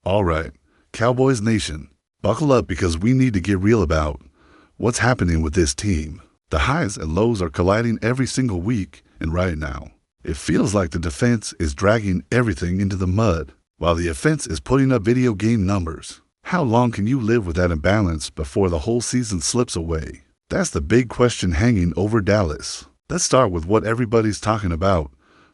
All right, Cowboys Nation, buckle up because we need to get real about what's happening with this team. The highs and lows are colliding every single week, and right now, it feels like the defense is dragging everything into the mud, while the offense is putting up video game numbers. How long can you live with that imbalance before the whole season slips away? That's the big question hanging over Dallas. Let's start with what everybody's talking about,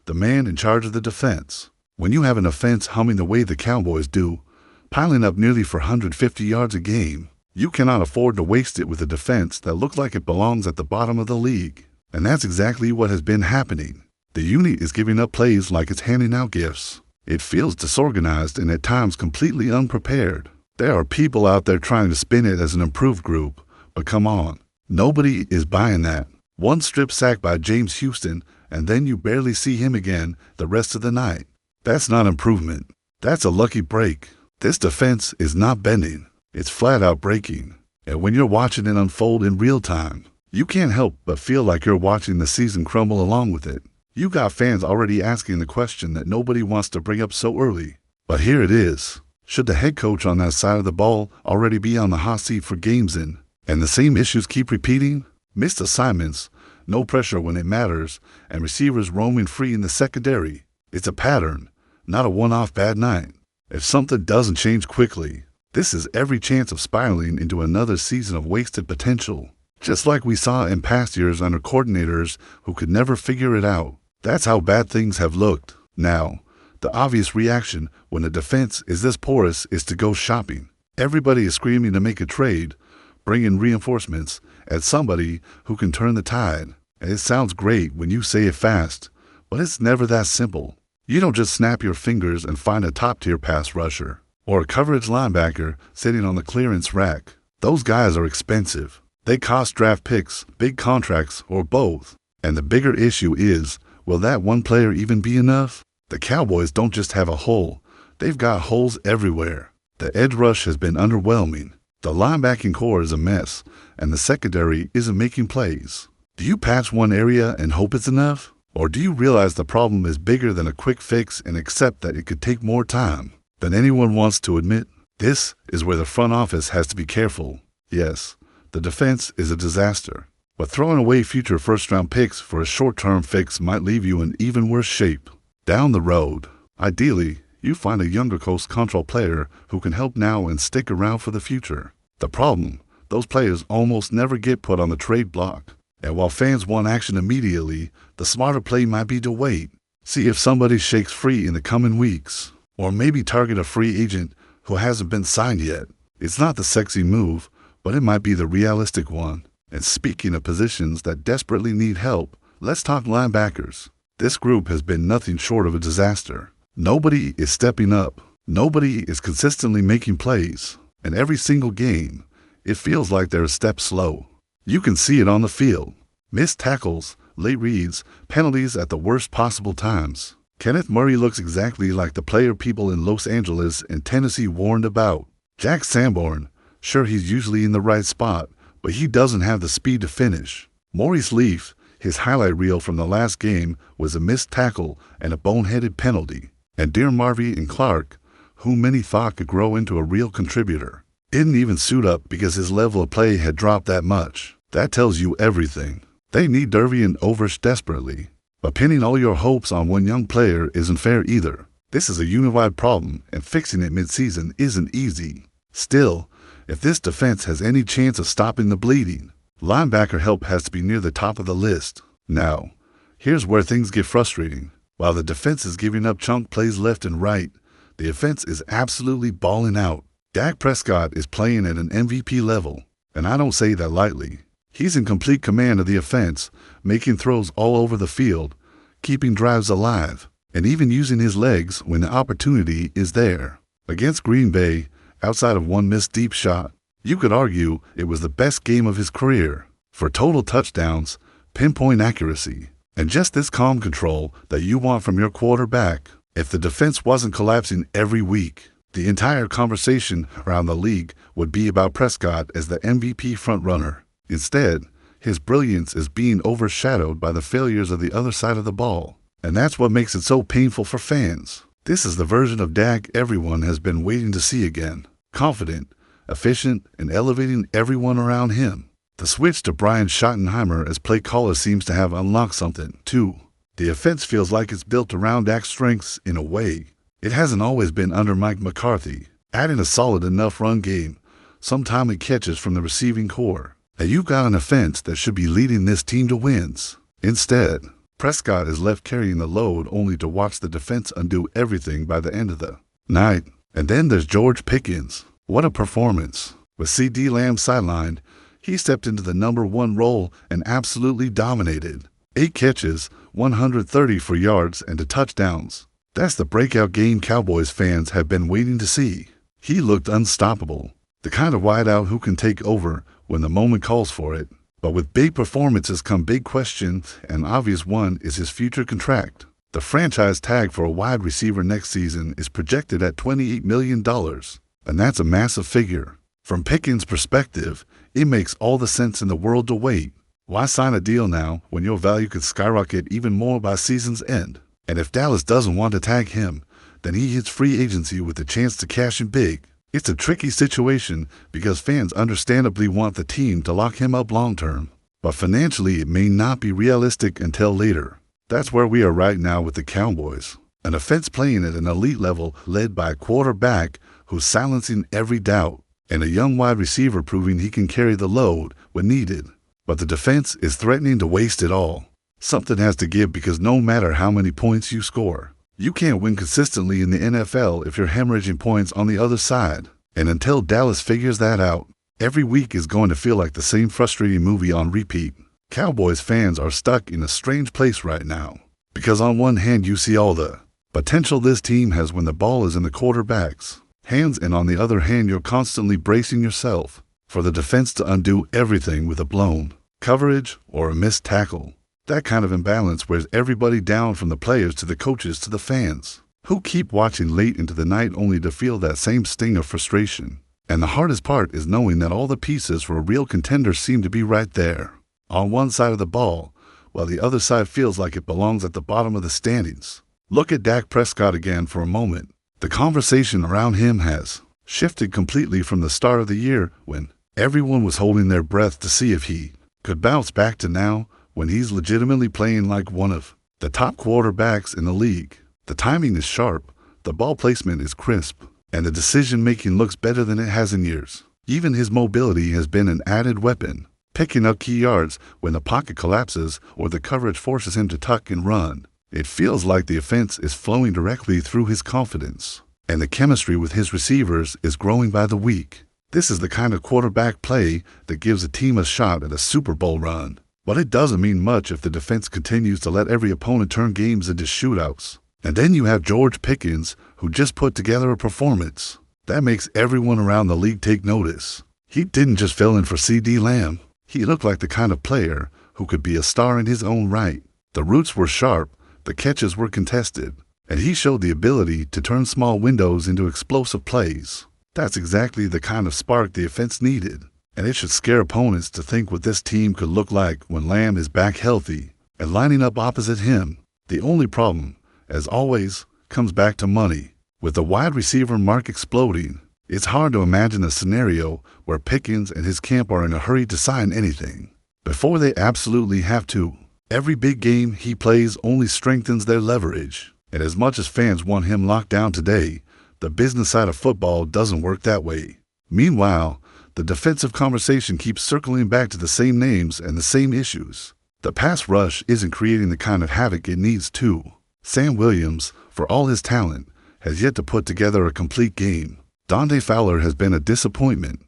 the man in charge of the defense. When you have an offense humming the way the Cowboys do, piling up nearly 450 yards a game, you cannot afford to waste it with a defense that looks like it belongs at the bottom of the league. And that's exactly what has been happening. The unit is giving up plays like it's handing out gifts. It feels disorganized and at times completely unprepared. There are people out there trying to spin it as an improved group, but come on, nobody is buying that. One strip sack by James Houston, and then you barely see him again the rest of the night. That's not improvement. That's a lucky break. This defense is not bending. It's flat out breaking. And when you're watching it unfold in real time, you can't help but feel like you're watching the season crumble along with it. You got fans already asking the question that nobody wants to bring up so early. But here it is. Should the head coach on that side of the ball already be on the hot seat for games in? And the same issues keep repeating? Missed assignments, no pressure when it matters, and receivers roaming free in the secondary. It's a pattern, not a one-off bad night. If something doesn't change quickly, this is every chance of spiraling into another season of wasted potential, just like we saw in past years under coordinators who could never figure it out. That's how bad things have looked. Now, the obvious reaction when the defense is this porous is to go shopping. Everybody is screaming to make a trade, bring in reinforcements, add somebody who can turn the tide. And it sounds great when you say it fast, but it's never that simple. You don't just snap your fingers and find a top-tier pass rusher or a coverage linebacker sitting on the clearance rack. Those guys are expensive. They cost draft picks, big contracts, or both. And the bigger issue is, will that one player even be enough? The Cowboys don't just have a hole. They've got holes everywhere. The edge rush has been underwhelming. The linebacking core is a mess, and the secondary isn't making plays. Do you patch one area and hope it's enough? Or do you realize the problem is bigger than a quick fix and accept that it could take more time than anyone wants to admit? This is where the front office has to be careful. Yes, the defense is a disaster, but throwing away future first-round picks for a short-term fix might leave you in even worse shape. Down the road, ideally, you find a younger coast control player who can help now and stick around for the future. The problem, those players almost never get put on the trade block. And while fans want action immediately, the smarter play might be to wait. See if somebody shakes free in the coming weeks. Or maybe target a free agent who hasn't been signed yet. It's not the sexy move, but it might be the realistic one. And speaking of positions that desperately need help, let's talk linebackers. This group has been nothing short of a disaster. Nobody is stepping up. Nobody is consistently making plays. And every single game, it feels like they're a step slow. You can see it on the field. Missed tackles, late reads, penalties at the worst possible times. Kenneth Murray looks exactly like the player people in Los Angeles and Tennessee warned about. Jack Sanborn, sure he's usually in the right spot, but he doesn't have the speed to finish. Maurice Leaf, his highlight reel from the last game was a missed tackle and a boneheaded penalty. And Dear Marvy and Clark, whom many thought could grow into a real contributor, didn't even suit up because his level of play had dropped that much. That tells you everything. They need Dervy and Overs desperately. But pinning all your hopes on one young player isn't fair either. This is a unified problem, and fixing it mid-season isn't easy. Still, if this defense has any chance of stopping the bleeding, linebacker help has to be near the top of the list. Now, here's where things get frustrating. While the defense is giving up chunk plays left and right, the offense is absolutely balling out. Dak Prescott is playing at an MVP level, and I don't say that lightly. He's in complete command of the offense, making throws all over the field, keeping drives alive, and even using his legs when the opportunity is there. Against Green Bay, outside of one missed deep shot, you could argue it was the best game of his career. For total touchdowns, pinpoint accuracy, and just this calm control that you want from your quarterback. If the defense wasn't collapsing every week, the entire conversation around the league would be about Prescott as the MVP frontrunner. Instead, his brilliance is being overshadowed by the failures of the other side of the ball. And that's what makes it so painful for fans. This is the version of Dak everyone has been waiting to see again. Confident, efficient, and elevating everyone around him. The switch to Brian Schottenheimer as play caller seems to have unlocked something, too. The offense feels like it's built around Dak's strengths in a way. It hasn't always been under Mike McCarthy. Adding a solid enough run game, some timely catches from the receiving core, and you've got an offense that should be leading this team to wins. Instead, Prescott is left carrying the load only to watch the defense undo everything by the end of the night. And then there's George Pickens. What a performance. With C.D. Lamb sidelined, he stepped into the #1 role and absolutely dominated. 8 catches, 134 yards, and 2 touchdowns. That's the breakout game Cowboys fans have been waiting to see. He looked unstoppable. The kind of wideout who can take over when the moment calls for it. But with big performances come big questions, and obvious one is his future contract. The franchise tag for a wide receiver next season is projected at $28 million, and that's a massive figure. From Pickens' perspective, it makes all the sense in the world to wait. Why sign a deal now when your value could skyrocket even more by season's end? And if Dallas doesn't want to tag him, then he hits free agency with a chance to cash in big. It's a tricky situation because fans understandably want the team to lock him up long-term, but financially it may not be realistic until later. That's where we are right now with the Cowboys. An offense playing at an elite level led by a quarterback who's silencing every doubt, and a young wide receiver proving he can carry the load when needed. But the defense is threatening to waste it all. Something has to give because no matter how many points you score, you can't win consistently in the NFL if you're hemorrhaging points on the other side. And until Dallas figures that out, every week is going to feel like the same frustrating movie on repeat. Cowboys fans are stuck in a strange place right now. Because on one hand you see all the potential this team has when the ball is in the quarterback's hands, and on the other hand you're constantly bracing yourself for the defense to undo everything with a blown coverage or a missed tackle. That kind of imbalance wears everybody down, from the players to the coaches to the fans, who keep watching late into the night only to feel that same sting of frustration. And the hardest part is knowing that all the pieces for a real contender seem to be right there, on one side of the ball, while the other side feels like it belongs at the bottom of the standings. Look at Dak Prescott again for a moment. The conversation around him has shifted completely from the start of the year, when everyone was holding their breath to see if he could bounce back, to now, when he's legitimately playing like one of the top quarterbacks in the league. The timing is sharp, the ball placement is crisp, and the decision-making looks better than it has in years. Even his mobility has been an added weapon, picking up key yards when the pocket collapses or the coverage forces him to tuck and run. It feels like the offense is flowing directly through his confidence, and the chemistry with his receivers is growing by the week. This is the kind of quarterback play that gives a team a shot at a Super Bowl run. But it doesn't mean much if the defense continues to let every opponent turn games into shootouts. And then you have George Pickens, who just put together a performance that makes everyone around the league take notice. He didn't just fill in for C.D. Lamb. He looked like the kind of player who could be a star in his own right. The routes were sharp, the catches were contested, and he showed the ability to turn small windows into explosive plays. That's exactly the kind of spark the offense needed. And it should scare opponents to think what this team could look like when Lamb is back healthy and lining up opposite him. The only problem, as always, comes back to money. With the wide receiver market exploding, it's hard to imagine a scenario where Pickens and his camp are in a hurry to sign anything before they absolutely have to. Every big game he plays only strengthens their leverage. And as much as fans want him locked down today, the business side of football doesn't work that way. Meanwhile, the defensive conversation keeps circling back to the same names and the same issues. The pass rush isn't creating the kind of havoc it needs to. Sam Williams, for all his talent, has yet to put together a complete game. Dante Fowler has been a disappointment.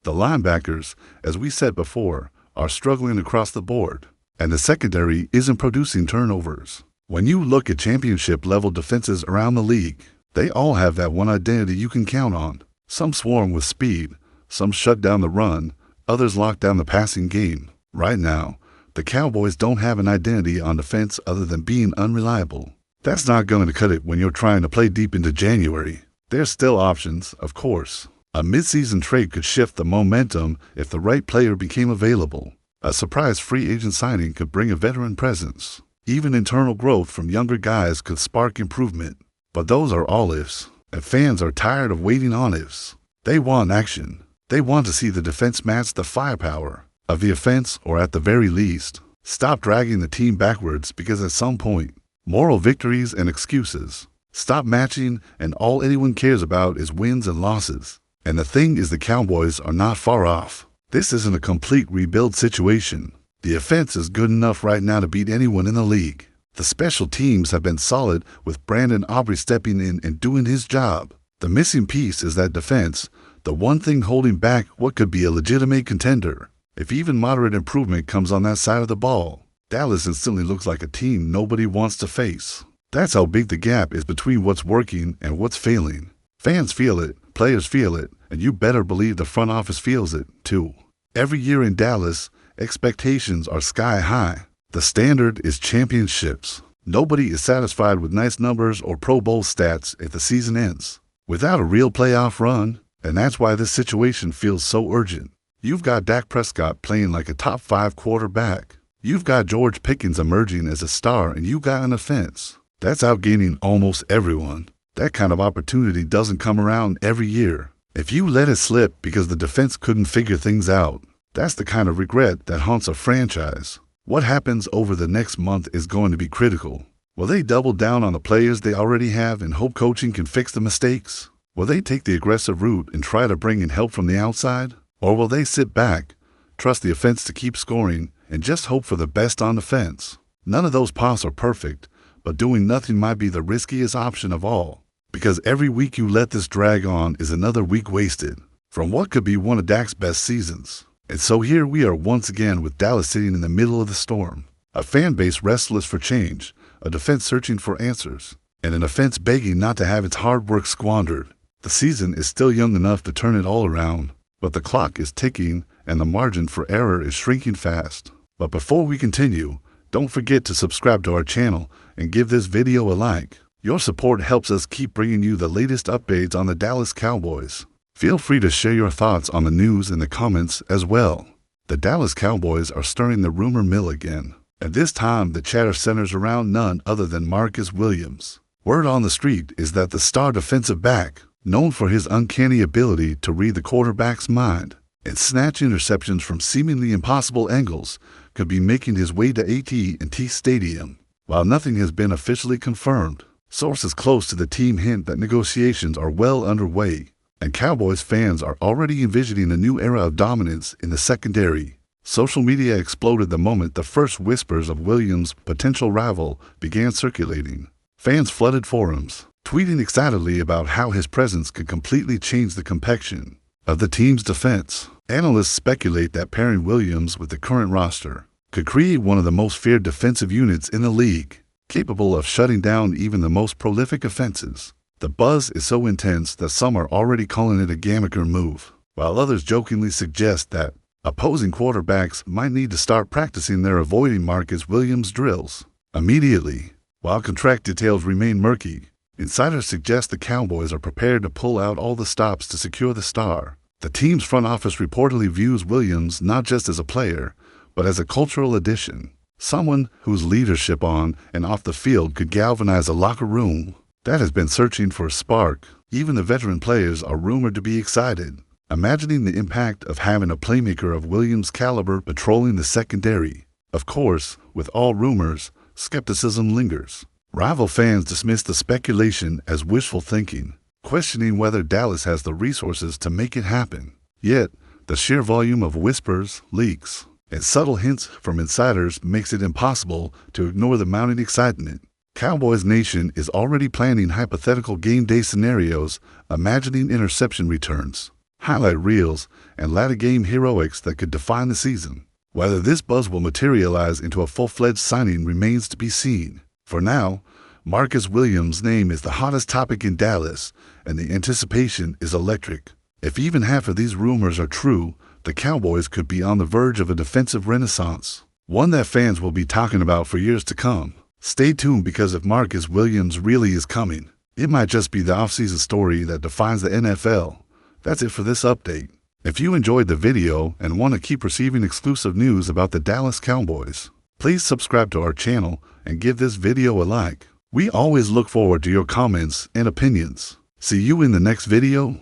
The linebackers, as we said before, are struggling across the board, and the secondary isn't producing turnovers. When you look at championship-level defenses around the league, they all have that one identity you can count on. Some swarm with speed, some shut down the run, others lock down the passing game. Right now, the Cowboys don't have an identity on defense other than being unreliable. That's not going to cut it when you're trying to play deep into January. There's still options, of course. A midseason trade could shift the momentum if the right player became available. A surprise free agent signing could bring a veteran presence. Even internal growth from younger guys could spark improvement. But those are all ifs, and fans are tired of waiting on ifs. They want action. They want to see the defense match the firepower of the offense, or at the very least, stop dragging the team backwards because at some point, moral victories and excuses stop matching, and all anyone cares about is wins and losses. And the thing is, the Cowboys are not far off. This isn't a complete rebuild situation. The offense is good enough right now to beat anyone in the league. The special teams have been solid, with Brandon Aubrey stepping in and doing his job. The missing piece is that defense, the one thing holding back what could be a legitimate contender. If even moderate improvement comes on that side of the ball, Dallas instantly looks like a team nobody wants to face. That's how big the gap is between what's working and what's failing. Fans feel it, players feel it, and you better believe the front office feels it, too. Every year in Dallas, expectations are sky high. The standard is championships. Nobody is satisfied with nice numbers or Pro Bowl stats if the season ends without a real playoff run, and that's why this situation feels so urgent. You've got Dak Prescott playing like a top 5 quarterback. You've got George Pickens emerging as a star, and you got an offense that's outgaining almost everyone. That kind of opportunity doesn't come around every year. If you let it slip because the defense couldn't figure things out, that's the kind of regret that haunts a franchise. What happens over the next month is going to be critical. Will they double down on the players they already have and hope coaching can fix the mistakes? Will they take the aggressive route and try to bring in help from the outside? Or will they sit back, trust the offense to keep scoring, and just hope for the best on the fence? None of those paths are perfect, but doing nothing might be the riskiest option of all. Because every week you let this drag on is another week wasted from what could be one of Dak's best seasons. And so here we are once again with Dallas sitting in the middle of the storm. A fan base restless for change, a defense searching for answers, and an offense begging not to have its hard work squandered. The season is still young enough to turn it all around, but the clock is ticking and the margin for error is shrinking fast. But before we continue, don't forget to subscribe to our channel and give this video a like. Your support helps us keep bringing you the latest updates on the Dallas Cowboys. Feel free to share your thoughts on the news in the comments as well. The Dallas Cowboys are stirring the rumor mill again, and this time the chatter centers around none other than Marcus Williams. Word on the street is that the star defensive back, known for his uncanny ability to read the quarterback's mind and snatch interceptions from seemingly impossible angles, could be making his way to AT&T Stadium. While nothing has been officially confirmed, sources close to the team hint that negotiations are well underway, and Cowboys fans are already envisioning a new era of dominance in the secondary. Social media exploded the moment the first whispers of Williams' potential rival began circulating. Fans flooded forums, tweeting excitedly about how his presence could completely change the complexion of the team's defense. Analysts speculate that pairing Williams with the current roster could create one of the most feared defensive units in the league, capable of shutting down even the most prolific offenses. The buzz is so intense that some are already calling it a Gamaker move, while others jokingly suggest that opposing quarterbacks might need to start practicing their avoiding Marcus Williams drills immediately. While contract details remain murky, insiders suggest the Cowboys are prepared to pull out all the stops to secure the star. The team's front office reportedly views Williams not just as a player, but as a cultural addition, someone whose leadership on and off the field could galvanize a locker room that has been searching for a spark. Even the veteran players are rumored to be excited, imagining the impact of having a playmaker of Williams' caliber patrolling the secondary. Of course, with all rumors, skepticism lingers. Rival fans dismiss the speculation as wishful thinking, questioning whether Dallas has the resources to make it happen. Yet, the sheer volume of whispers, leaks, and subtle hints from insiders makes it impossible to ignore the mounting excitement. Cowboys Nation is already planning hypothetical game day scenarios, imagining interception returns, highlight reels, and latter game heroics that could define the season. Whether this buzz will materialize into a full-fledged signing remains to be seen. For now, Marcus Williams' name is the hottest topic in Dallas, and the anticipation is electric. If even half of these rumors are true, the Cowboys could be on the verge of a defensive renaissance, one that fans will be talking about for years to come. Stay tuned, because if Marcus Williams really is coming, it might just be the offseason story that defines the NFL. That's it for this update. If you enjoyed the video and want to keep receiving exclusive news about the Dallas Cowboys, please subscribe to our channel and give this video a like. We always look forward to your comments and opinions. See you in the next video.